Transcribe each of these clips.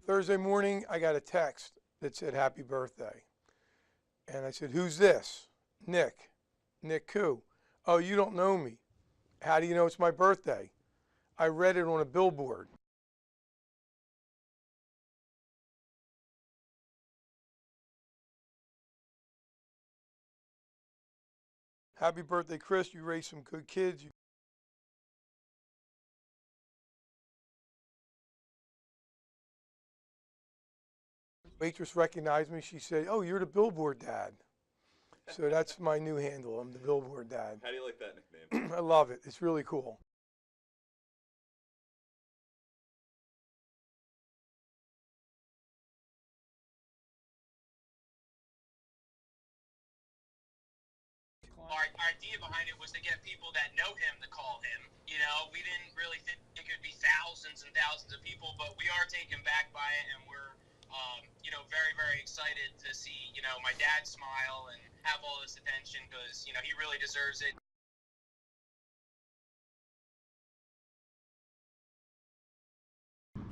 Thursday morning, I got a text that said, "Happy birthday." And I said, "Who's this?" "Nick." "Nick who?" "Oh, you don't know me." "How do you know it's my birthday?" "I read it on a billboard." "Happy birthday, Chris. You raised some good kids." Waitress recognized me. She said, "Oh, you're the Billboard dad." So that's my new handle. I'm the Billboard dad. How do you like that nickname? I love it. It's really cool. Our idea behind it was to get people that know him to call him. You know, we didn't really think it could be thousands and thousands of people, but we are taken back by it, and we're, very, very excited to see, my dad smile and have all this attention because, he really deserves it.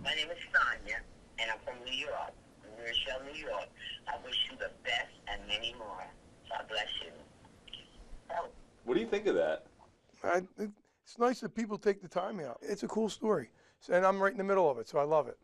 My name is Sonia, and I'm from New York, Rochelle, New York. I wish you the best and many more. God bless you. Oh. What do you think of that? It's nice that people take the time out. It's a cool story. And I'm right in the middle of it, so I love it.